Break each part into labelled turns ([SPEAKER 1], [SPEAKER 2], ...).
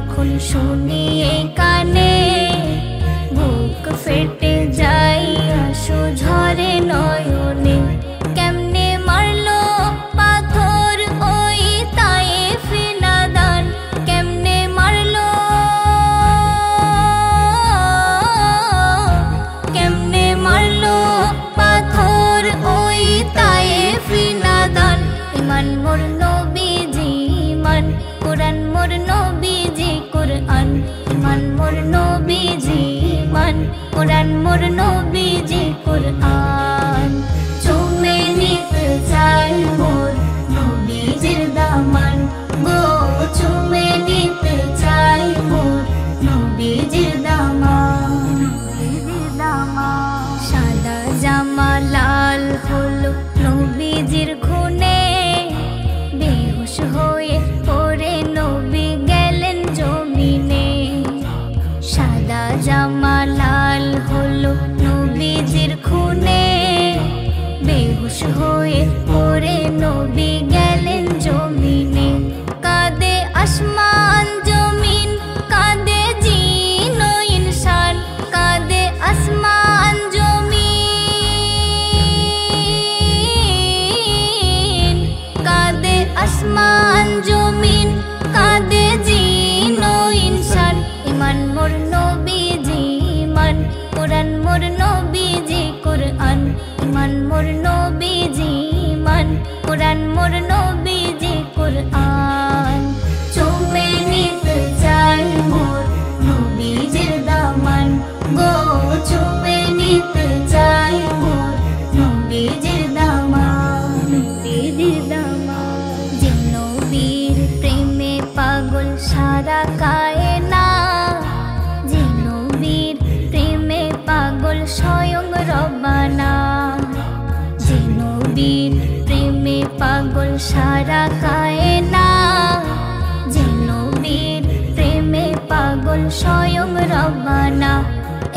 [SPEAKER 1] যখন শুনি এই কানে, বুক ফেটে যাই আঁসু ঝরে নয়নে। কেমনে মারলো পাথর ওই তায়েফে নাদান, কেমনে মারলো, কেমনে মারলো পাথর ওই তায়েফে নাদান। ইমান মোর নবীজি ইমান, কোরআন মোর নবীজি কোরআন। ইমান মোর নবীজি ইমান, কোরআন মোর নবীজি কোরআন। চুমে নিতে চাই মোর নবীজির দামান গো, চুমে নিতে চাই মোর নবীজির দামান। সাদা জামা লাল হলো নবীজির খুনে, বেহুশ হয়ে পড়ে নবী গেলেন জমিনে। সাদা জামা লাল হলো নবীজির খুনে, বেহুশ হয়ে পড়ে নবী গেলেন জমিনে। কাঁদে আসমান জমিন, কাঁদে জিন ও ইনসান, কাঁদে আসমান জমিন, কাঁদে আসমান জমিন, কাঁদে জিন ও ইনসান। ইমান মোর নবীজি ইমান, কোরআন মোর নবীজি কোরআন। ইমান মোর নবীজি ইমান, কোরআন মোর নবীজি কোরআন। চুমে নিতে চাই মোর নবীজির দামান গো, চুমে নিতে চাই মোর নবীজির দামান, নবীজির দামান। যে নবীর প্রেমে পাগল সারা কায়না, যে নবীর প্রেমে পাগল স্বয়ং রব্বানা। যে নবীর প্রেমে পাগল সারা কায়না, যে নবীর প্রেমে পাগল স্বয়ং রব্বানা।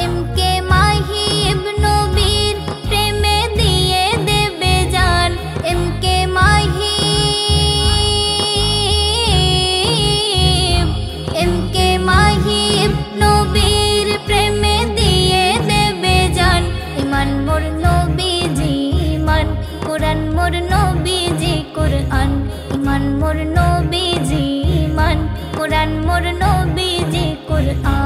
[SPEAKER 1] এমকে মাহি ইবনে নবীর প্রেমে দিয়ে দেবে জান, এমকে মাহি, এমকে মাহি ইবনে নবীর প্রেমে দিয়ে দেবে জান। ইমান মোর নবীজি ইমান, কোরআন মোর নবীজি কোরআন। ইমান মোর নবীজি ইমান, কোরআন মোর নবীজি কোরআন।